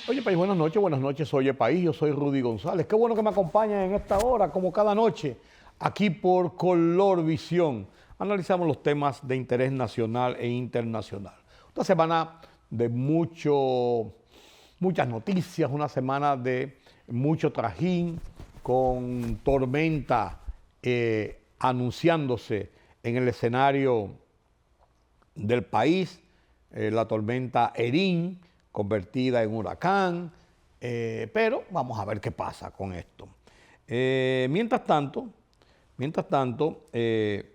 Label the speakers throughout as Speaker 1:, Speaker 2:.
Speaker 1: Oye, país, buenas noches, oye, país, yo soy Rudy González. Qué bueno que me acompañan en esta hora, como cada noche, aquí por Color Visión. Analizamos los temas de interés nacional e internacional. Una semana de muchas noticias, una semana de mucho trajín, con tormenta anunciándose en el escenario del país, la tormenta Erin, convertida en huracán, pero vamos a ver qué pasa con esto. Mientras tanto, el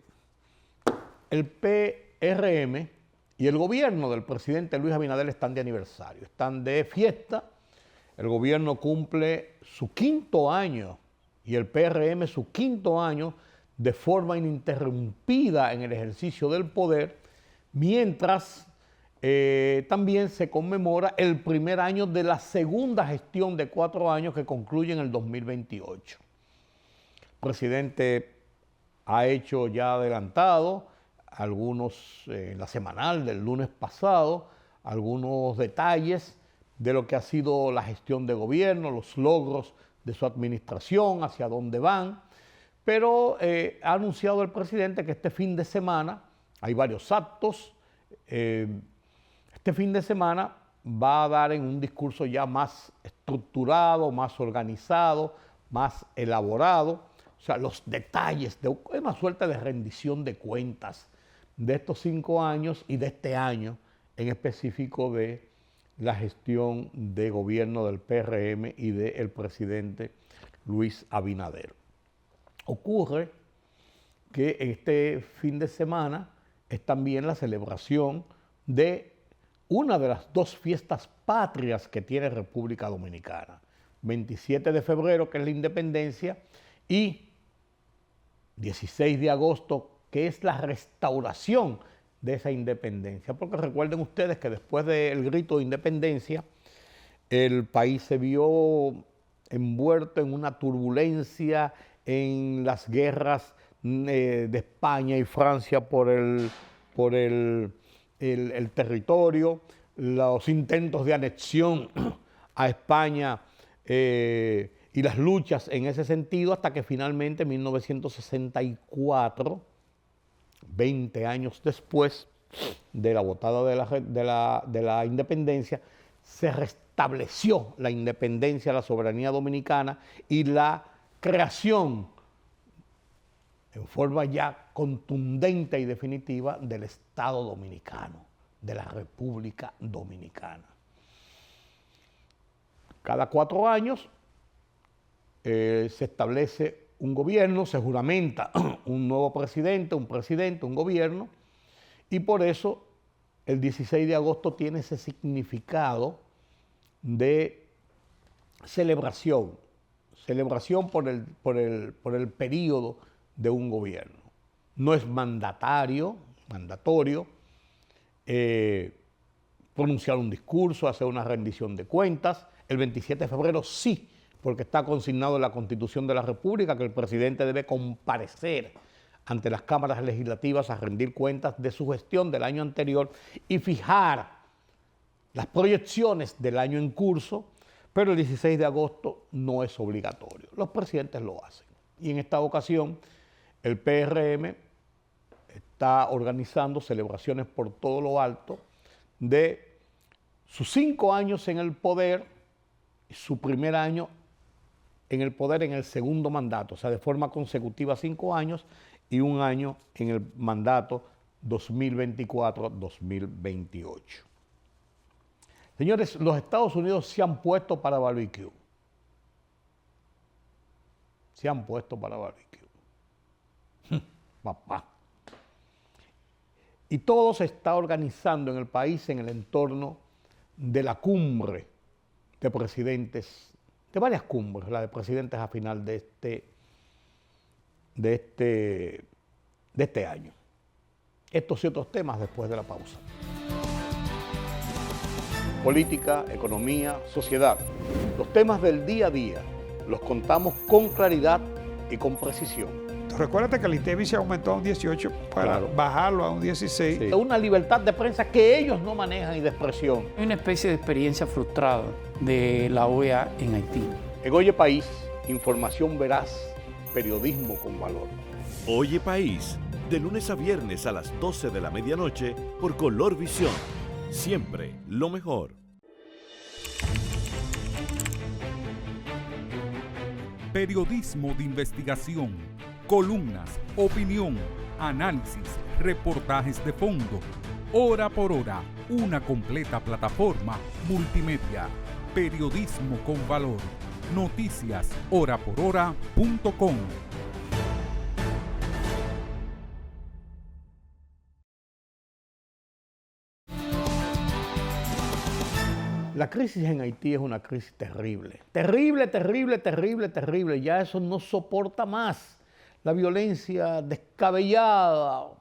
Speaker 1: PRM y el gobierno del presidente Luis Abinader están de aniversario, están de fiesta. El gobierno cumple su 5º año y el PRM su 5º año de forma ininterrumpida en el ejercicio del poder, mientras también se conmemora el primer año de la segunda gestión de 4 años que concluye en el 2028. El presidente ha hecho ya adelantado algunos, en la semanal del lunes pasado, algunos detalles de lo que ha sido la gestión de gobierno, los logros de su administración, hacia dónde van, pero ha anunciado el presidente que este fin de semana hay varios actos. Este fin de semana va a dar en un discurso ya más estructurado, más organizado, más elaborado, o sea, los detalles de una suerte de rendición de cuentas de estos 5 años y de este año en específico de la gestión de gobierno del PRM y del presidente Luis Abinader. Ocurre que este fin de semana es también la celebración de una de las 2 fiestas patrias que tiene República Dominicana. 27 de febrero, que es la independencia, y 16 de agosto, que es la restauración de esa independencia. Porque recuerden ustedes que después del grito de independencia, el país se vio envuelto en una turbulencia en las guerras de España y Francia por el territorio, los intentos de anexión a España y las luchas en ese sentido, hasta que finalmente en 1964, 20 años después de la botada de la independencia, se restableció la independencia, la soberanía dominicana y la creación en forma ya contundente y definitiva del Estado Dominicano, de la República Dominicana. Cada 4 años se establece un gobierno, se juramenta un nuevo presidente, un gobierno, y por eso el 16 de agosto tiene ese significado de celebración por el periodo de un gobierno. No es mandatorio pronunciar un discurso, hacer una rendición de cuentas. El 27 de febrero sí, porque está consignado en la Constitución de la República que el presidente debe comparecer ante las cámaras legislativas a rendir cuentas de su gestión del año anterior y fijar las proyecciones del año en curso, pero el 16 de agosto no es obligatorio. Los presidentes lo hacen. Y en esta ocasión, el PRM está organizando celebraciones por todo lo alto de sus 5 años en el poder, su primer año en el poder en el segundo mandato, o sea, de forma consecutiva 5 años y 1 año en el mandato 2024-2028. Señores, los Estados Unidos se han puesto para barbecue. Se han puesto para barbecue. Papá. Y todo se está organizando en el país en el entorno de la cumbre de presidentes, de varias cumbres, la de presidentes a final de este año. Estos y otros temas después de la pausa. Política, economía, sociedad. Los temas del día a día los contamos con claridad y con precisión.
Speaker 2: 18%. Recuérdate que el INTEVI se aumentó a un 18 para bajarlo a un 16.
Speaker 1: Sí. Una libertad de prensa que ellos no manejan y de expresión.
Speaker 3: Hay una especie de experiencia frustrada de la OEA en Haití.
Speaker 1: En Oye País, información veraz, periodismo con valor.
Speaker 4: Oye País, de lunes a viernes a las 12 de la medianoche por Color Visión. Siempre lo mejor.
Speaker 5: Periodismo de investigación, columnas, opinión, análisis, reportajes de fondo. Hora por hora, una completa plataforma multimedia. Periodismo con valor. Noticias horaporhora.com.
Speaker 1: La crisis en Haití es una crisis terrible. Terrible, terrible, terrible, terrible. Ya eso no soporta más. La violencia descabellada,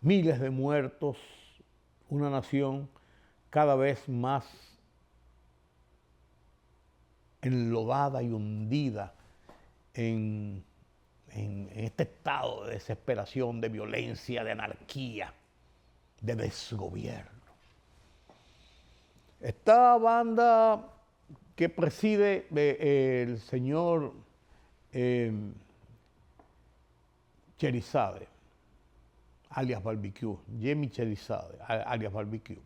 Speaker 1: miles de muertos, una nación cada vez más enlodada y hundida en este estado de desesperación, de violencia, de anarquía, de desgobierno. Esta banda que preside el señor Cherizade, alias Barbecue, Jimmy Cherizade, alias Barbecue,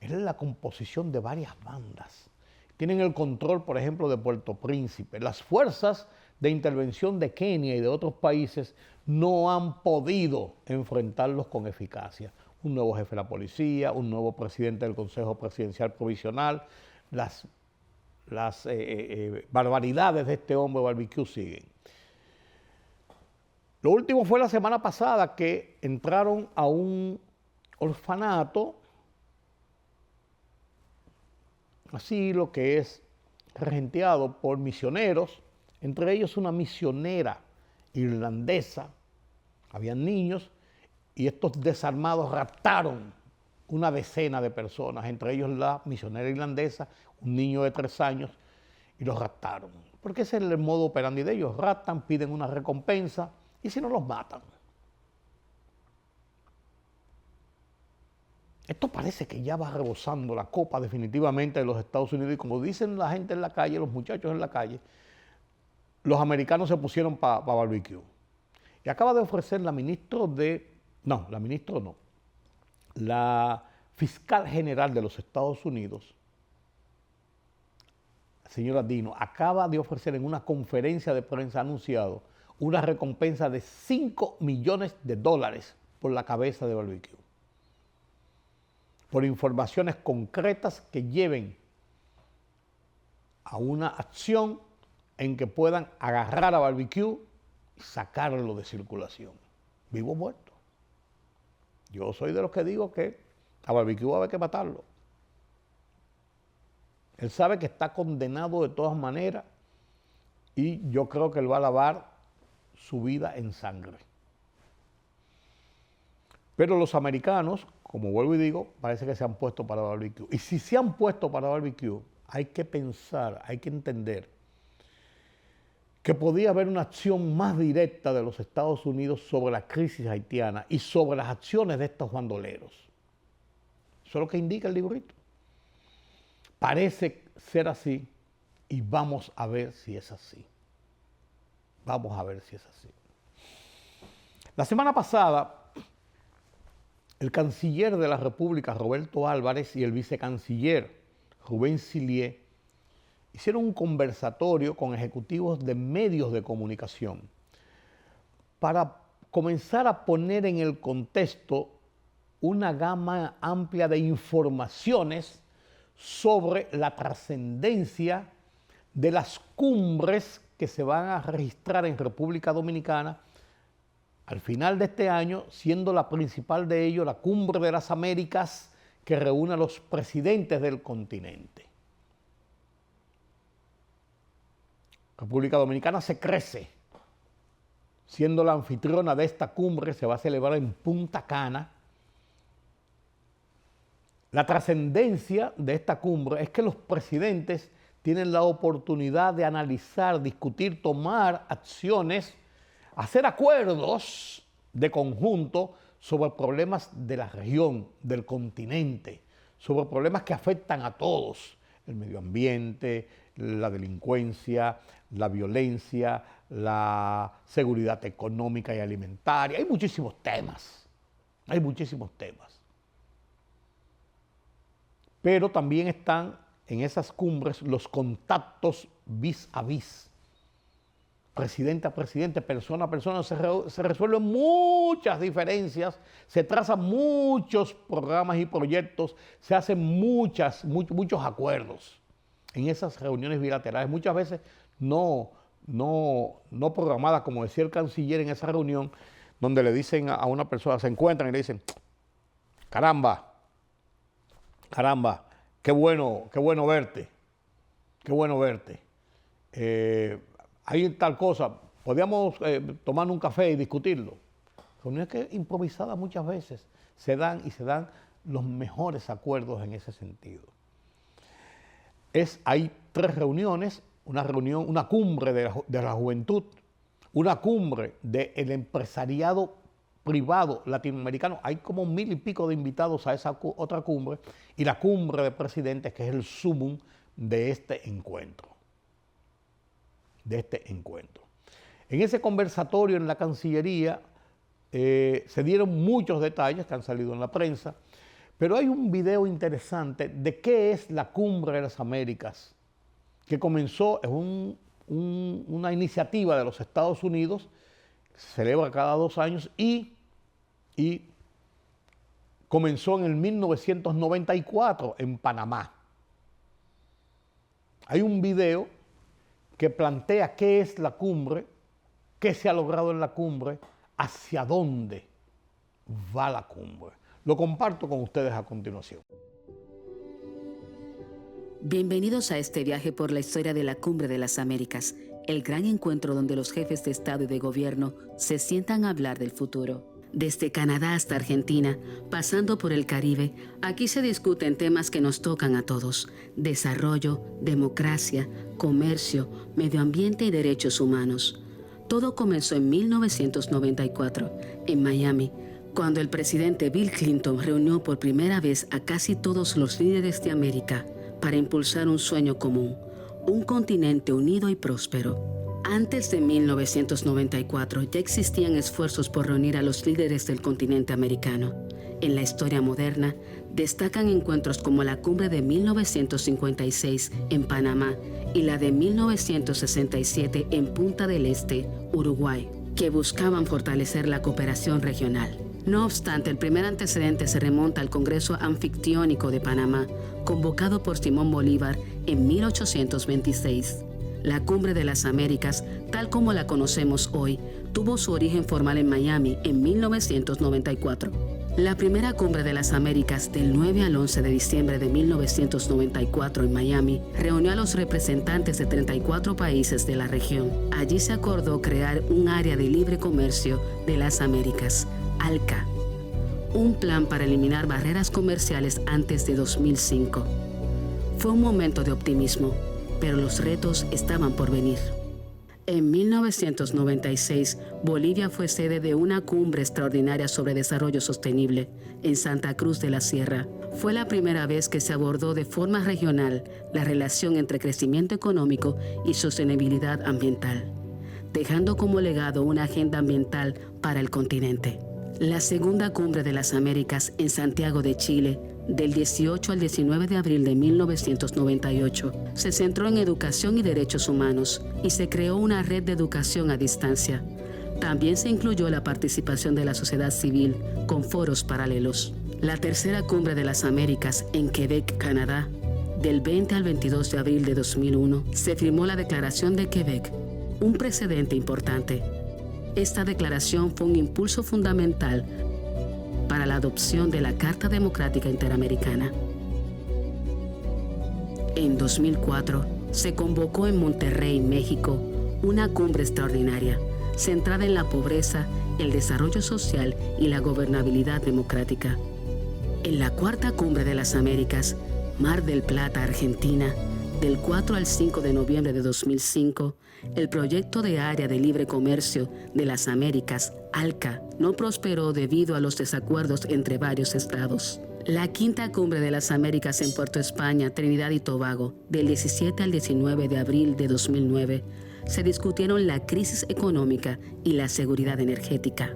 Speaker 1: es la composición de varias bandas. Tienen el control, por ejemplo, de Puerto Príncipe. Las fuerzas de intervención de Kenia y de otros países no han podido enfrentarlos con eficacia. Un nuevo jefe de la policía, un nuevo presidente del Consejo Presidencial Provisional, las barbaridades de este hombre Barbecue siguen. Lo último fue la semana pasada que entraron a un orfanato, asilo que es regenteado por misioneros, entre ellos una misionera irlandesa, habían niños, y estos desarmados raptaron una decena de personas, entre ellos la misionera irlandesa, un niño de 3 años, y los raptaron. Porque ese es el modo operandi de ellos, raptan, piden una recompensa, y si no los matan. Esto parece que ya va rebosando la copa definitivamente de los Estados Unidos, y como dicen la gente en la calle, los muchachos en la calle, los americanos se pusieron para Barbecue. Y acaba de ofrecer la la fiscal general de los Estados Unidos, señora Dino, acaba de ofrecer en una conferencia de prensa anunciado una recompensa de $5 millones por la cabeza de Barbecue, por informaciones concretas que lleven a una acción en que puedan agarrar a Barbecue y sacarlo de circulación, vivo o muerto. Yo soy de los que digo que a Barbecue va a haber que matarlo. Él sabe que está condenado de todas maneras y yo creo que él va a lavar su vida en sangre. Pero los americanos, como vuelvo y digo, parece que se han puesto para Barbecue. Y si se han puesto para Barbecue, hay que pensar, hay que entender que podía haber una acción más directa de los Estados Unidos sobre la crisis haitiana y sobre las acciones de estos bandoleros. Eso es lo que indica el librito. Parece ser así y vamos a ver si es así. Vamos a ver si es así. La semana pasada, el canciller de la República, Roberto Álvarez, y el vicecanciller, Rubén Sillier, hicieron un conversatorio con ejecutivos de medios de comunicación para comenzar a poner en el contexto una gama amplia de informaciones sobre la trascendencia de las cumbres que se van a registrar en República Dominicana al final de este año, siendo la principal de ellos la Cumbre de las Américas, que reúne a los presidentes del continente. República Dominicana se crece, siendo la anfitriona de esta cumbre, se va a celebrar en Punta Cana. La trascendencia de esta cumbre es que los presidentes tienen la oportunidad de analizar, discutir, tomar acciones hacer acuerdos de conjunto sobre problemas de la región, del continente, sobre problemas que afectan a todos, el medio ambiente, la delincuencia, la violencia, la seguridad económica y alimentaria. Hay muchísimos temas, Pero también están en esas cumbres los contactos vis a vis, presidente a presidente, persona a persona. Se resuelven muchas diferencias, se trazan muchos programas y proyectos, se hacen muchos acuerdos en esas reuniones bilaterales, muchas veces no programadas, como decía el canciller en esa reunión, donde le dicen a una persona, se encuentran y le dicen, caramba, qué bueno verte, hay tal cosa, podríamos tomar un café y discutirlo. Reuniones que improvisadas muchas veces se dan los mejores acuerdos en ese sentido. Hay 3 reuniones, una cumbre de la juventud, una cumbre del empresariado privado latinoamericano. Hay como 1000 y pico de invitados a esa otra cumbre, y la cumbre de presidentes, que es el sumum de este encuentro. En ese conversatorio en la Cancillería se dieron muchos detalles que han salido en la prensa, pero hay un video interesante de qué es la Cumbre de las Américas, que comenzó, es una iniciativa de los Estados Unidos, se celebra cada 2 años y comenzó en el 1994 en Panamá. Hay un video que plantea qué es la cumbre, qué se ha logrado en la cumbre, hacia dónde va la cumbre. Lo comparto con ustedes a continuación.
Speaker 6: Bienvenidos a este viaje por la historia de la Cumbre de las Américas, el gran encuentro donde los jefes de Estado y de Gobierno se sientan a hablar del futuro. Desde Canadá hasta Argentina, pasando por el Caribe, aquí se discuten temas que nos tocan a todos: desarrollo, democracia, comercio, medio ambiente y derechos humanos. Todo comenzó en 1994, en Miami, cuando el presidente Bill Clinton reunió por primera vez a casi todos los líderes de América para impulsar un sueño común, un continente unido y próspero. Antes de 1994 ya existían esfuerzos por reunir a los líderes del continente americano. En la historia moderna destacan encuentros como la cumbre de 1956 en Panamá y la de 1967 en Punta del Este, Uruguay, que buscaban fortalecer la cooperación regional. No obstante, el primer antecedente se remonta al Congreso Anfictiónico de Panamá, convocado por Simón Bolívar en 1826. La Cumbre de las Américas, tal como la conocemos hoy, tuvo su origen formal en Miami en 1994. La primera Cumbre de las Américas, del 9 al 11 de diciembre de 1994 en Miami, reunió a los representantes de 34 países de la región. Allí se acordó crear un área de libre comercio de las Américas, ALCA, un plan para eliminar barreras comerciales antes de 2005. Fue un momento de optimismo, pero los retos estaban por venir. En 1996, Bolivia fue sede de una cumbre extraordinaria sobre desarrollo sostenible en Santa Cruz de la Sierra. Fue la primera vez que se abordó de forma regional la relación entre crecimiento económico y sostenibilidad ambiental, dejando como legado una agenda ambiental para el continente. La segunda Cumbre de las Américas en Santiago de Chile, del 18 al 19 de abril de 1998, se centró en educación y derechos humanos y se creó una red de educación a distancia. También se incluyó la participación de la sociedad civil con foros paralelos. La tercera Cumbre de las Américas en Quebec, Canadá, del 20 al 22 de abril de 2001, se firmó la Declaración de Quebec, un precedente importante. Esta declaración fue un impulso fundamental para la adopción de la Carta Democrática Interamericana. En 2004, se convocó en Monterrey, México, una cumbre extraordinaria, centrada en la pobreza, el desarrollo social y la gobernabilidad democrática. En la cuarta Cumbre de las Américas, Mar del Plata, Argentina, del 4 al 5 de noviembre de 2005, el proyecto de Área de Libre Comercio de las Américas, ALCA, no prosperó debido a los desacuerdos entre varios estados. La quinta cumbre de las Américas en Puerto España, Trinidad y Tobago, del 17 al 19 de abril de 2009, se discutieron la crisis económica y la seguridad energética.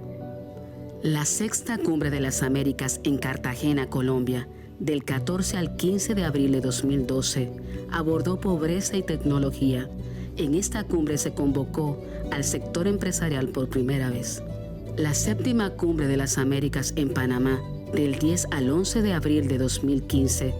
Speaker 6: La sexta cumbre de las Américas en Cartagena, Colombia, del 14 al 15 de abril de 2012, abordó pobreza y tecnología. En esta cumbre se convocó al sector empresarial por primera vez. La séptima cumbre de las Américas en Panamá, del 10 al 11 de abril de 2015,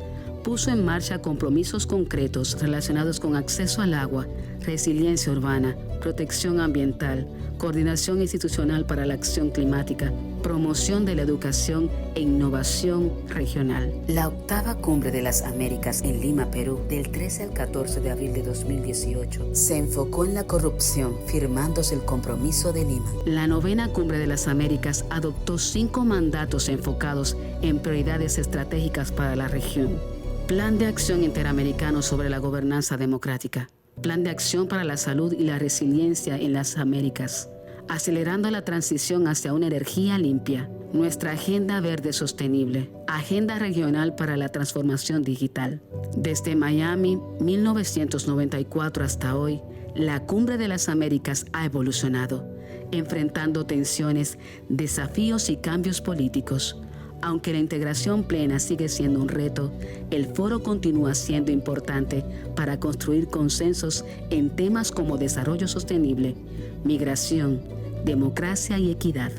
Speaker 6: puso en marcha compromisos concretos relacionados con acceso al agua, resiliencia urbana, protección ambiental, coordinación institucional para la acción climática, promoción de la educación e innovación regional. La octava cumbre de las Américas en Lima, Perú, del 13 al 14 de abril de 2018, se enfocó en la corrupción, firmándose el Compromiso de Lima. La novena cumbre de las Américas adoptó 5 mandatos enfocados en prioridades estratégicas para la región. Plan de Acción Interamericano sobre la Gobernanza Democrática. Plan de Acción para la Salud y la Resiliencia en las Américas. Acelerando la transición hacia una energía limpia. Nuestra Agenda Verde Sostenible. Agenda Regional para la Transformación Digital. Desde Miami, 1994 hasta hoy, la Cumbre de las Américas ha evolucionado, enfrentando tensiones, desafíos y cambios políticos. Aunque la integración plena sigue siendo un reto, el foro continúa siendo importante para construir consensos en temas como desarrollo sostenible, migración, democracia y equidad.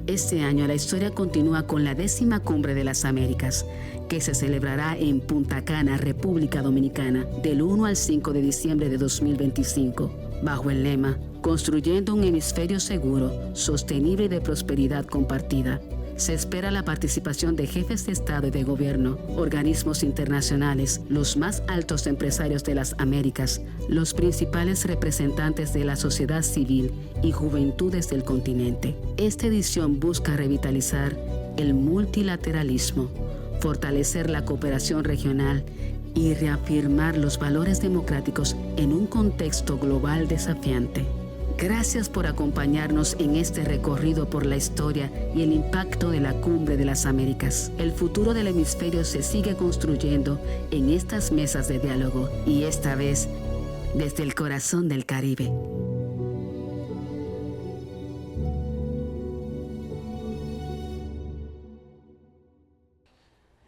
Speaker 6: Este año la historia continúa con la 10ª Cumbre de las Américas, que se celebrará en Punta Cana, República Dominicana, del 1 al 5 de diciembre de 2025, bajo el lema Construyendo un hemisferio seguro, sostenible y de prosperidad compartida. Se espera la participación de jefes de Estado y de Gobierno, organismos internacionales, los más altos empresarios de las Américas, los principales representantes de la sociedad civil y juventudes del continente. Esta edición busca revitalizar el multilateralismo, fortalecer la cooperación regional y reafirmar los valores democráticos en un contexto global desafiante. Gracias por acompañarnos en este recorrido por la historia y el impacto de la Cumbre de las Américas. El futuro del hemisferio se sigue construyendo en estas mesas de diálogo y esta vez desde el corazón del Caribe.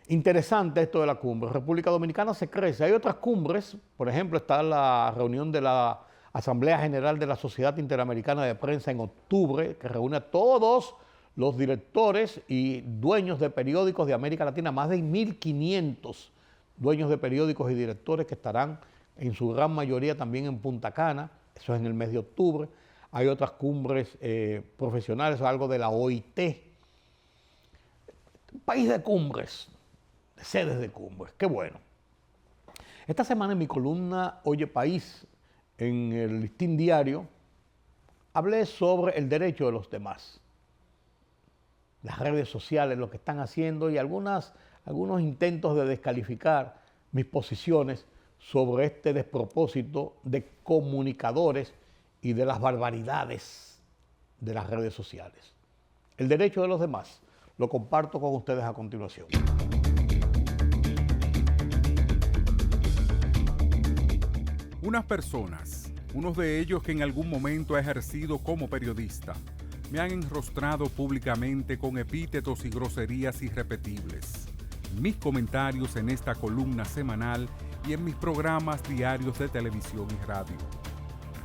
Speaker 1: Interesante esto de la cumbre. República Dominicana se crece. Hay otras cumbres, por ejemplo, está la reunión de la Asamblea General de la Sociedad Interamericana de Prensa en octubre, que reúne a todos los directores y dueños de periódicos de América Latina, más de 1.500 dueños de periódicos y directores que estarán en su gran mayoría también en Punta Cana, eso es en el mes de octubre. Hay otras cumbres profesionales, algo de la OIT. Un país de cumbres, de sedes de cumbres, qué bueno. Esta semana en mi columna Oye País, en el Listín Diario, hablé sobre el derecho de los demás, las redes sociales, lo que están haciendo y algunos intentos de descalificar mis posiciones sobre este despropósito de comunicadores y de las barbaridades de las redes sociales. El derecho de los demás lo comparto con ustedes a continuación.
Speaker 5: Unas personas, unos de ellos que en algún momento ha ejercido como periodista, me han enrostrado públicamente con epítetos y groserías irrepetibles. Mis comentarios en esta columna semanal y en mis programas diarios de televisión y radio.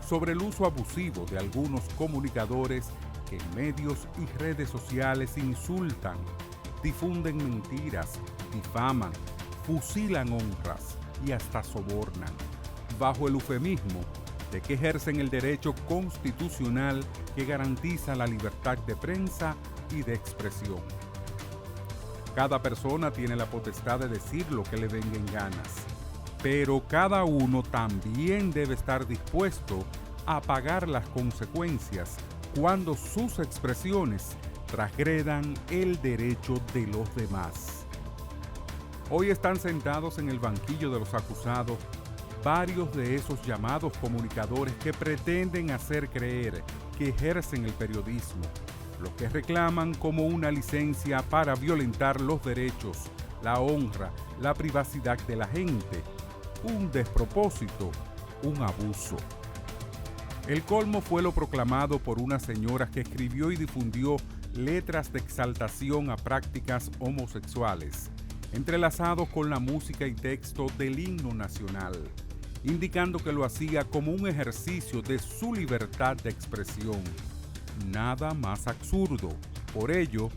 Speaker 5: Sobre el uso abusivo de algunos comunicadores que en medios y redes sociales insultan, difunden mentiras, difaman, fusilan honras y hasta sobornan, bajo el eufemismo de que ejercen el derecho constitucional que garantiza la libertad de prensa y de expresión. Cada persona tiene la potestad de decir lo que le venga en ganas, pero cada uno también debe estar dispuesto a pagar las consecuencias cuando sus expresiones transgredan el derecho de los demás. Hoy están sentados en el banquillo de los acusados varios de esos llamados comunicadores que pretenden hacer creer que ejercen el periodismo, los que reclaman como una licencia para violentar los derechos, la honra, la privacidad de la gente, un despropósito, un abuso. El colmo fue lo proclamado por una señora que escribió y difundió letras de exaltación a prácticas homosexuales, entrelazados con la música y texto del himno nacional, indicando que lo hacía como un ejercicio de su libertad de expresión. Nada más absurdo. Por ello,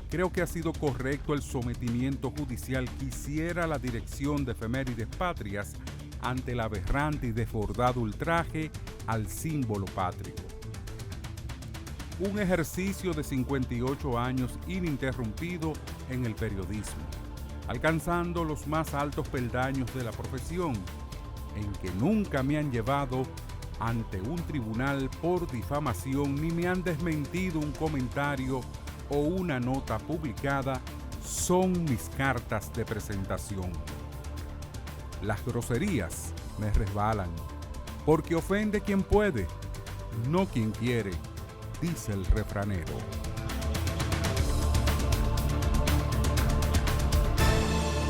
Speaker 5: creo que ha sido correcto el sometimiento judicial que hiciera la Dirección de Efemérides Patrias ante el aberrante y desbordado ultraje al símbolo patrio. Un ejercicio de 58 años ininterrumpido en el periodismo, alcanzando los más altos peldaños de la profesión, en que nunca me han llevado ante un tribunal por difamación ni me han desmentido un comentario o una nota publicada, son mis cartas de presentación. Las groserías me resbalan, porque ofende quien puede, no quien quiere, dice el refranero.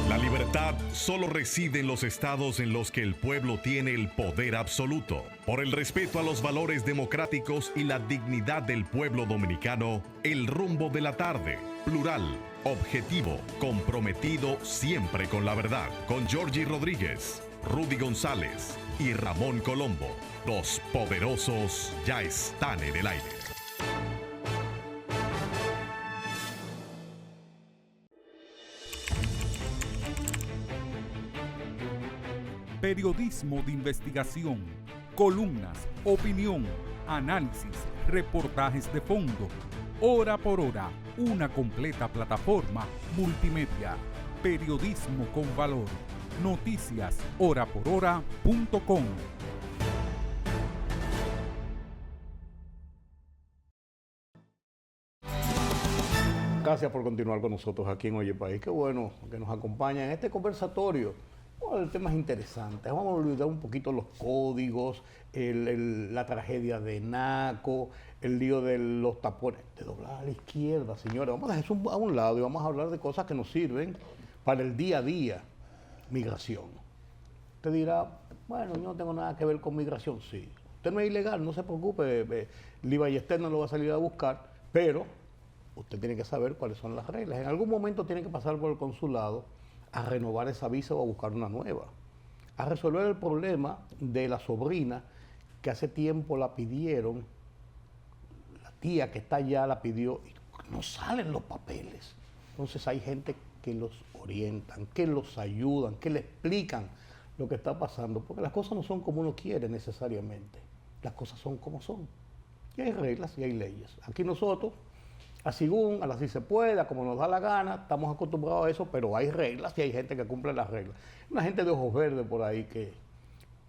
Speaker 7: La libertad solo reside en los estados en los que el pueblo tiene el poder absoluto. Por el respeto a los valores democráticos y la dignidad del pueblo dominicano, El Rumbo de la Tarde, plural, objetivo, comprometido siempre con la verdad. Con Georgie Rodríguez, Rudy González y Ramón Colombo. Los poderosos ya están en el aire.
Speaker 5: Periodismo de investigación, columnas, opinión, análisis, reportajes de fondo. Hora por hora, una completa plataforma multimedia. Periodismo con valor. Noticias horaporhora.com.
Speaker 1: Gracias por continuar con nosotros aquí en Oye País. Qué bueno que nos acompaña en este conversatorio. Bueno, el tema es interesante. Vamos a olvidar un poquito los códigos, la tragedia de Naco, el lío de los tapones. De doblar a la izquierda, señores. Vamos a dejar eso a un lado y vamos a hablar de cosas que nos sirven para el día a día. Migración. Usted dirá, bueno, yo no tengo nada que ver con migración. Sí. Usted no es ilegal, no se preocupe. Lee Ballester no lo va a salir a buscar, pero usted tiene que saber cuáles son las reglas. En algún momento tiene que pasar por el consulado a renovar esa visa o a buscar una nueva, a resolver el problema de la sobrina que hace tiempo la pidieron, la tía que está allá la pidió y no salen los papeles. Entonces hay gente que los orientan, que los ayudan, que le explican lo que está pasando, porque las cosas no son como uno quiere necesariamente, las cosas son como son. Y hay reglas y hay leyes. Aquí nosotros, así se puede, como nos da la gana, estamos acostumbrados a eso, pero hay reglas y hay gente que cumple las reglas. Una gente de ojos verdes por ahí que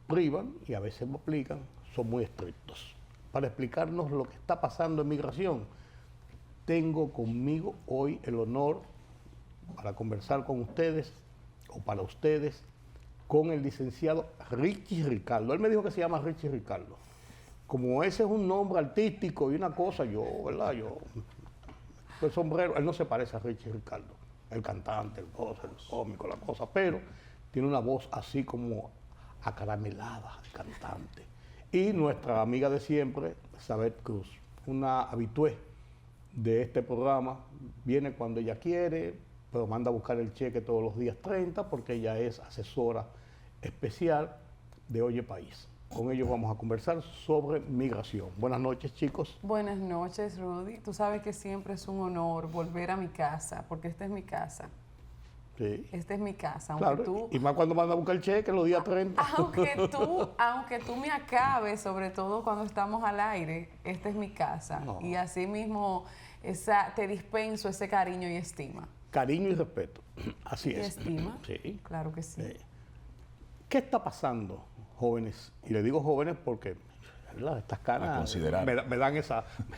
Speaker 1: privan y a veces no aplican, son muy estrictos. Para explicarnos lo que está pasando en migración, tengo conmigo hoy el honor para conversar con ustedes, o para ustedes, con el licenciado Richie Ricardo. Él me dijo que se llama Richie Ricardo. Como ese es un nombre artístico y una cosa, ¿verdad? El sombrero, él no se parece a Richie Ricardo, el cantante, el cómico, la cosa, pero tiene una voz así como acaramelada, el cantante. Y nuestra amiga de siempre, Sabet Cruz, una habitué de este programa, viene cuando ella quiere, pero manda a buscar el cheque todos los días 30 porque ella es asesora especial de Oye País. Con ellos vamos a conversar sobre migración. Buenas noches, chicos.
Speaker 8: Buenas noches, Rudy. Tú sabes que siempre es un honor volver a mi casa, porque esta es mi casa.
Speaker 1: Sí.
Speaker 8: Esta es mi casa, aunque
Speaker 1: Claro,
Speaker 8: tú...
Speaker 1: y más cuando manda a buscar el cheque los días 30.
Speaker 8: Aunque tú me acabes, sobre todo cuando estamos al aire, esta es mi casa.
Speaker 1: No.
Speaker 8: Y así mismo te dispenso ese cariño y estima.
Speaker 1: Cariño y respeto. Así
Speaker 8: ¿Y
Speaker 1: es.
Speaker 8: estima?
Speaker 1: Sí.
Speaker 8: Claro que sí.
Speaker 1: ¿Qué está pasando, jóvenes? Y le digo jóvenes porque, ¿verdad?, estas caras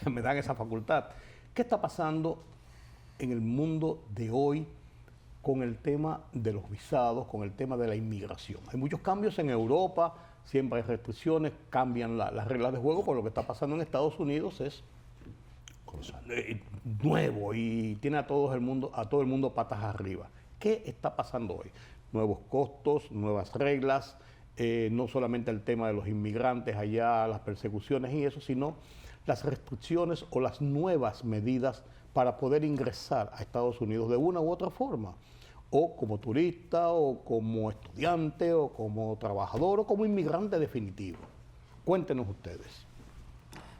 Speaker 1: me dan esa facultad. ¿Qué está pasando en el mundo de hoy con el tema de los visados, con el tema de la inmigración. Hay muchos cambios en Europa, siempre hay restricciones, cambian las reglas de juego, por lo que está pasando en Estados Unidos es nuevo y tiene a todo el mundo patas arriba. ¿Qué está pasando hoy? Nuevos costos, nuevas reglas, no solamente el tema de los inmigrantes allá, las persecuciones y eso, sino las restricciones o las nuevas medidas para poder ingresar a Estados Unidos de una u otra forma, o como turista, o como estudiante, o como trabajador, o como inmigrante definitivo. Cuéntenos ustedes.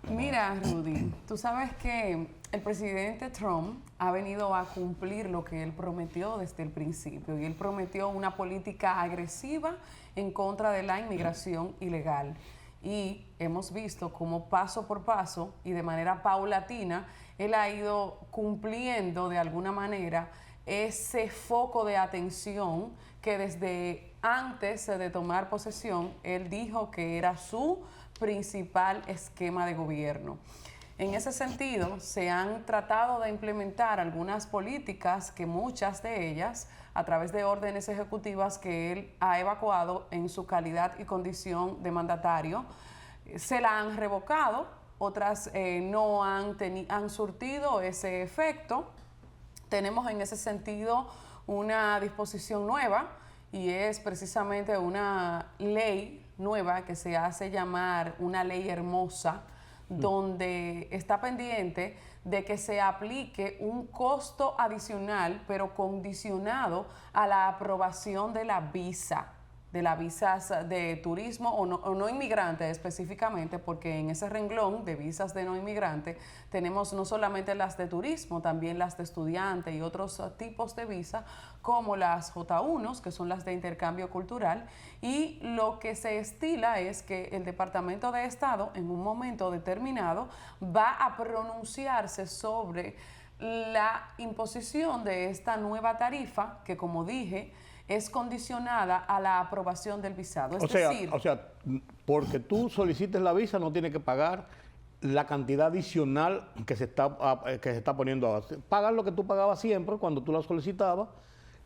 Speaker 8: Mira, Rudy, tú sabes que el presidente Trump ha venido a cumplir lo que él prometió desde el principio, y él prometió una política agresiva en contra de la inmigración ilegal. Y hemos visto cómo paso por paso y de manera paulatina él ha ido cumpliendo de alguna manera ese foco de atención que desde antes de tomar posesión él dijo que era su principal esquema de gobierno. En ese sentido, se han tratado de implementar algunas políticas que muchas de ellas, a través de órdenes ejecutivas que él ha evacuado en su calidad y condición de mandatario, se la han revocado, otras no han surtido ese efecto. Tenemos en ese sentido una disposición nueva y es precisamente una ley nueva que se hace llamar una ley hermosa, donde está pendiente de que se aplique un costo adicional, pero condicionado a la aprobación de la visa, de las visas de turismo o no inmigrante específicamente, porque en ese renglón de visas de no inmigrante tenemos no solamente las de turismo, también las de estudiante y otros tipos de visa, como las J1, que son las de intercambio cultural, y lo que se estila es que el Departamento de Estado en un momento determinado va a pronunciarse sobre la imposición de esta nueva tarifa que, como dije, es condicionada a la aprobación del visado. O
Speaker 1: sea, porque tú solicites la visa no tienes que pagar la cantidad adicional que se está poniendo ahora. Pagas lo que tú pagabas siempre cuando tú la solicitabas,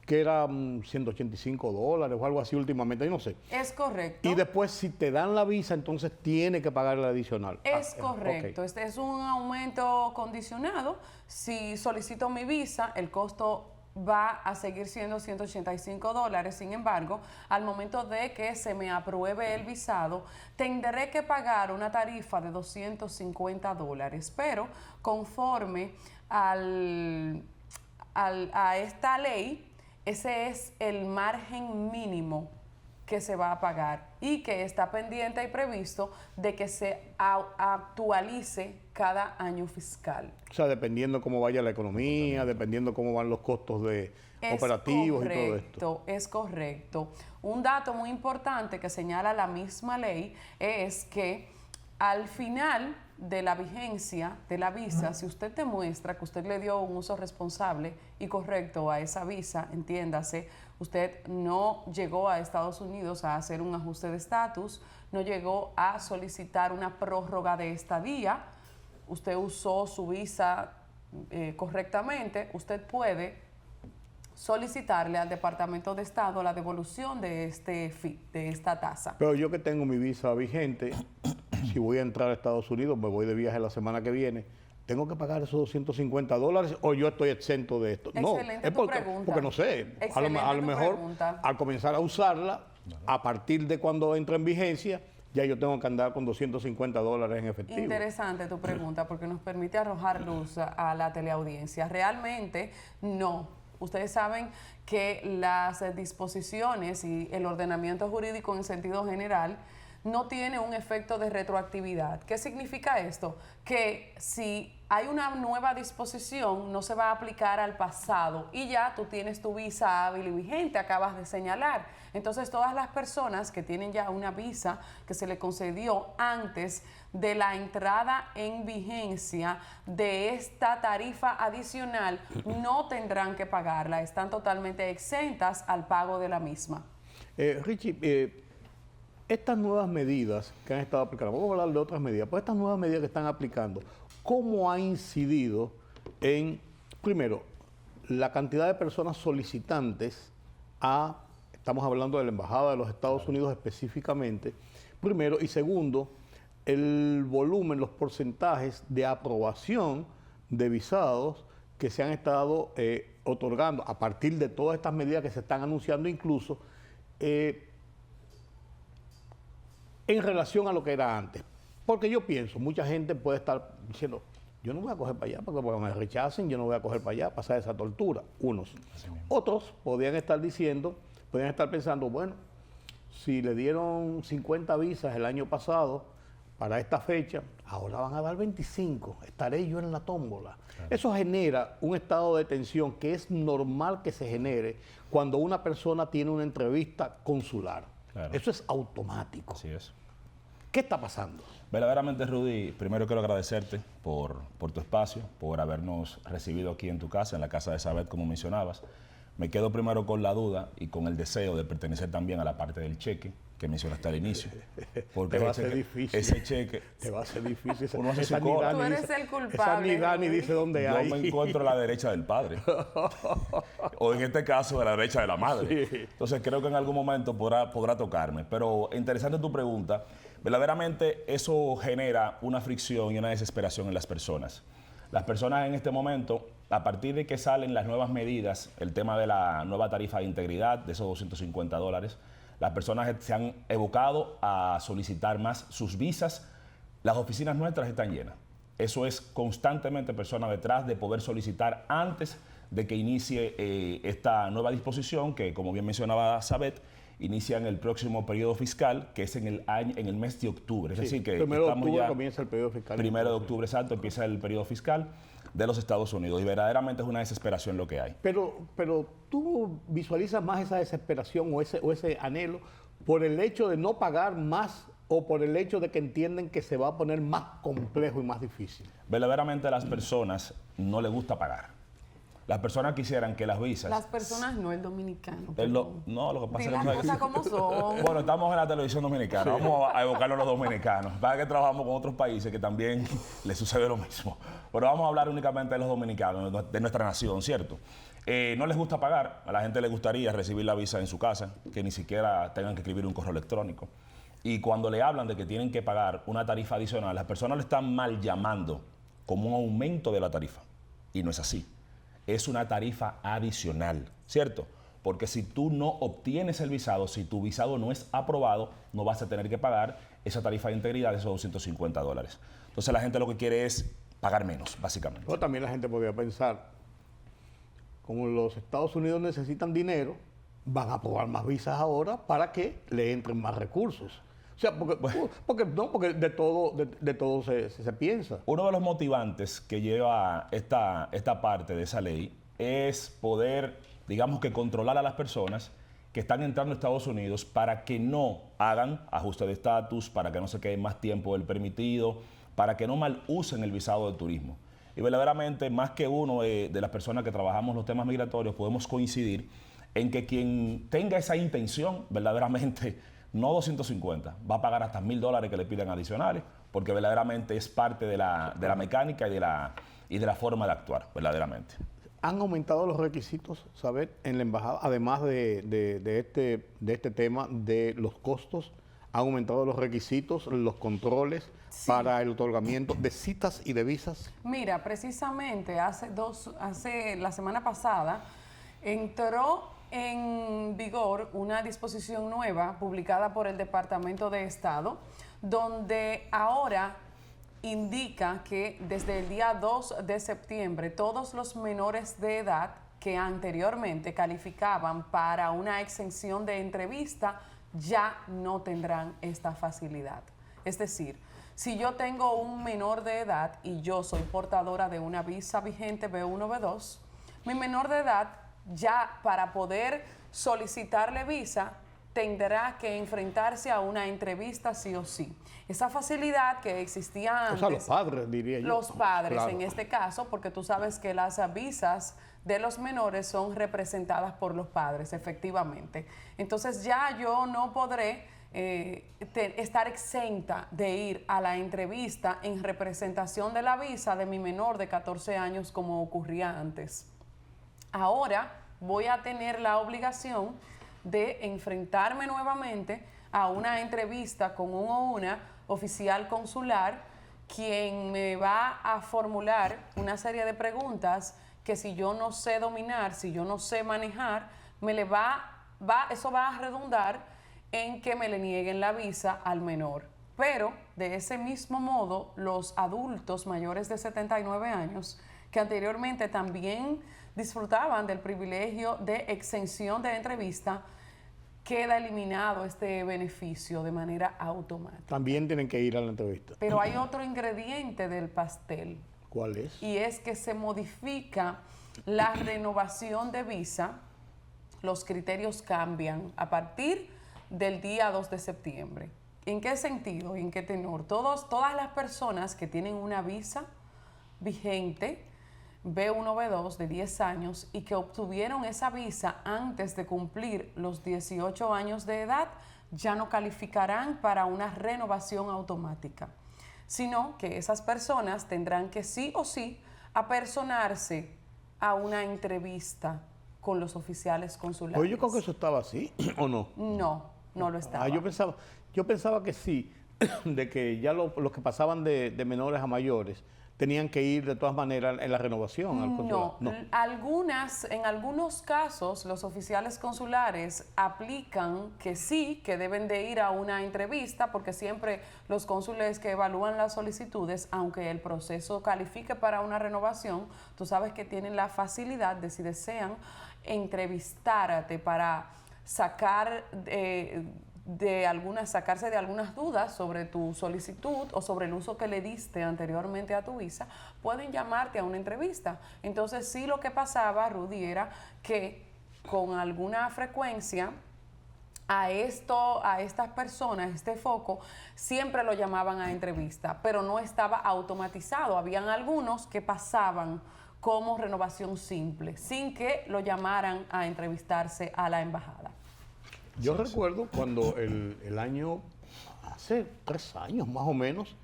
Speaker 1: que era $185 o algo así últimamente, yo no sé.
Speaker 8: Es correcto.
Speaker 1: Y después, si te dan la visa, entonces tienes que pagar el adicional.
Speaker 8: Es correcto. Okay. Este es un aumento condicionado. Si solicito mi visa, el costo va a seguir siendo $185. Sin embargo, al momento de que se me apruebe el visado, tendré que pagar una tarifa de $250. Pero conforme a esta ley, ese es el margen mínimo que se va a pagar y que está pendiente y previsto de que se actualice cada año fiscal.
Speaker 1: O sea, dependiendo cómo vaya la economía, dependiendo cómo van los costos operativos y todo esto.
Speaker 8: Es correcto. Un dato muy importante que señala la misma ley es que al final de la vigencia de la visa, si usted demuestra que usted le dio un uso responsable y correcto a esa visa, entiéndase, usted no llegó a Estados Unidos a hacer un ajuste de estatus, no llegó a solicitar una prórroga de estadía, usted usó su visa correctamente, usted puede solicitarle al Departamento de Estado la devolución de esta tasa.
Speaker 1: Pero yo que tengo mi visa vigente, si voy a entrar a Estados Unidos, me voy de viaje la semana que viene, ¿tengo que pagar esos $250 o yo estoy exento de esto?
Speaker 8: Excelente,
Speaker 1: no, porque no sé, a lo mejor al comenzar a usarla, a partir de cuando entra en vigencia, ya yo tengo que andar con $250 en efectivo.
Speaker 8: Interesante tu pregunta, porque nos permite arrojar luz a la teleaudiencia. Realmente no. Ustedes saben que las disposiciones y el ordenamiento jurídico en sentido general no tiene un efecto de retroactividad. ¿Qué significa esto? Que si hay una nueva disposición, no se va a aplicar al pasado y ya tú tienes tu visa hábil y vigente, acabas de señalar. Entonces, todas las personas que tienen ya una visa que se le concedió antes de la entrada en vigencia de esta tarifa adicional no tendrán que pagarla, están totalmente exentas al pago de la misma.
Speaker 1: Richie, estas nuevas medidas que han estado aplicando, vamos a hablar de otras medidas, pues estas nuevas medidas que están aplicando, ¿cómo ha incidido en, primero, la cantidad de personas solicitantes estamos hablando de la Embajada de los Estados Unidos específicamente, primero, y segundo, el volumen, los porcentajes de aprobación de visados que se han estado otorgando a partir de todas estas medidas que se están anunciando incluso en relación a lo que era antes. Porque yo pienso, mucha gente puede estar diciendo, yo no voy a coger para allá porque me rechacen, yo no voy a coger para allá, pasar esa tortura, unos. Otros podrían estar pensando, bueno, si le dieron 50 visas el año pasado para esta fecha, ahora van a dar 25, estaré yo en la tómbola. Claro. Eso genera un estado de tensión que es normal que se genere cuando una persona tiene una entrevista consular. Claro. Eso es automático.
Speaker 9: Así es.
Speaker 1: ¿Qué está pasando?
Speaker 9: Verdaderamente, Rudy, primero quiero agradecerte por tu espacio, por habernos recibido aquí en tu casa, en la casa de Sabet, como mencionabas. Me quedo primero con la duda y con el deseo de pertenecer también a la parte del cheque que mencionaste al inicio. Porque
Speaker 1: te va a ser difícil.
Speaker 9: Ese cheque...
Speaker 1: Te va a ser difícil.
Speaker 9: Uno hace su cola.
Speaker 8: Tú eres el culpable.
Speaker 1: Esa ni da ni dice dónde hay.
Speaker 9: Yo me encuentro a la derecha del padre. O en este caso, a la derecha de la madre. Sí. Entonces creo que en algún momento podrá tocarme. Pero interesante tu pregunta. Verdaderamente eso genera una fricción y una desesperación en las personas. Las personas en este momento, a partir de que salen las nuevas medidas, el tema de la nueva tarifa de integridad, de esos $250, las personas se han evocado a solicitar más sus visas. Las oficinas nuestras están llenas. Eso es constantemente personas detrás de poder solicitar antes de que inicie esta nueva disposición, que como bien mencionaba Sabet, inicia en el próximo periodo fiscal, que es en el mes de octubre. Es decir, que
Speaker 1: primero de octubre comienza el periodo fiscal.
Speaker 9: Primero de octubre, exacto, empieza el periodo fiscal de los Estados Unidos. Y verdaderamente es una desesperación lo que hay.
Speaker 1: Pero tú visualizas más esa desesperación o ese anhelo por el hecho de no pagar más o por el hecho de que entienden que se va a poner más complejo y más difícil.
Speaker 9: Verdaderamente a las personas no les gusta pagar. Las personas quisieran que las visas...
Speaker 8: Las personas no, el dominicano.
Speaker 9: No, lo que pasa
Speaker 8: es que... las cosas como son.
Speaker 9: Bueno, estamos en la televisión dominicana. Sí. Vamos a evocarlo a los dominicanos. Para que trabajamos con otros países que también les sucede lo mismo. Pero vamos a hablar únicamente de los dominicanos, de nuestra nación, ¿cierto? No les gusta pagar. A la gente le gustaría recibir la visa en su casa, que ni siquiera tengan que escribir un correo electrónico. Y cuando le hablan de que tienen que pagar una tarifa adicional, las personas lo están mal llamando como un aumento de la tarifa. Y no es así. Es una tarifa adicional, ¿cierto? Porque si tú no obtienes el visado, si tu visado no es aprobado, no vas a tener que pagar esa tarifa de integridad de esos $250. Entonces la gente lo que quiere es pagar menos, básicamente.
Speaker 1: Pero también la gente podría pensar, como los Estados Unidos necesitan dinero, van a aprobar más visas ahora para que le entren más recursos. O sea, porque de todo se piensa.
Speaker 9: Uno de los motivantes que lleva esta parte de esa ley es poder, digamos que controlar a las personas que están entrando a Estados Unidos para que no hagan ajuste de estatus, para que no se queden más tiempo del permitido, para que no mal usen el visado de turismo. Y verdaderamente, más que uno de las personas que trabajamos los temas migratorios, podemos coincidir en que quien tenga esa intención, verdaderamente, no 250, va a pagar hasta $1,000 que le piden adicionales, porque verdaderamente es parte de la mecánica y de la forma de actuar, verdaderamente.
Speaker 1: ¿Han aumentado los requisitos, Sabet, en la embajada, además de este tema de los costos? ¿Han aumentado los requisitos, los controles para el otorgamiento de citas y de visas?
Speaker 8: Mira, precisamente la semana pasada entró en vigor una disposición nueva publicada por el Departamento de Estado, donde ahora indica que desde el día 2 de septiembre todos los menores de edad que anteriormente calificaban para una exención de entrevista ya no tendrán esta facilidad. Es decir, si yo tengo un menor de edad y yo soy portadora de una visa vigente B1, B2, mi menor de edad ya para poder solicitarle visa tendrá que enfrentarse a una entrevista sí o sí. Esa facilidad que existía antes...
Speaker 1: O sea, los padres, diría yo.
Speaker 8: Los padres,
Speaker 1: claro.
Speaker 8: En este caso, porque tú sabes que las visas de los menores son representadas por los padres, efectivamente. Entonces ya yo no podré estar exenta de ir a la entrevista en representación de la visa de mi menor de 14 años como ocurría antes. ahora voy a tener la obligación de enfrentarme nuevamente a una entrevista con un o una oficial consular, quien me va a formular una serie de preguntas que si yo no sé dominar, si yo no sé manejar, eso va a redundar en que me le nieguen la visa al menor. Pero de ese mismo modo, los adultos mayores de 79 años, que anteriormente también disfrutaban del privilegio de exención de entrevista, queda eliminado este beneficio de manera automática.
Speaker 1: También tienen que ir a la entrevista.
Speaker 8: Pero hay otro ingrediente del pastel.
Speaker 1: ¿Cuál es?
Speaker 8: Y es que se modifica la renovación de visa. Los criterios cambian a partir del día 2 de septiembre. ¿En qué sentido y en qué tenor? Todas las personas que tienen una visa vigente, B1, B2 de 10 años y que obtuvieron esa visa antes de cumplir los 18 años de edad, ya no calificarán para una renovación automática, sino que esas personas tendrán que sí o sí apersonarse a una entrevista con los oficiales consulares.
Speaker 1: Pues yo creo que eso estaba así, ¿o no?
Speaker 8: No, no lo estaba.
Speaker 1: Yo pensaba que sí, de que ya los que pasaban de menores a mayores tenían que ir de todas maneras en la renovación al consulado.
Speaker 8: No. En algunos casos los oficiales consulares aplican que sí, que deben de ir a una entrevista, porque siempre los cónsules que evalúan las solicitudes, aunque el proceso califique para una renovación, tú sabes que tienen la facilidad de, si desean, entrevistarte para sacarse de algunas dudas sobre tu solicitud o sobre el uso que le diste anteriormente a tu visa, pueden llamarte a una entrevista. Entonces, sí, lo que pasaba, Rudy, era que con alguna frecuencia a estas personas, este foco, siempre lo llamaban a entrevista, pero no estaba automatizado. Habían algunos que pasaban como renovación simple, sin que lo llamaran a entrevistarse a la embajada.
Speaker 1: Yo recuerdo cuando hace 3 años más o menos,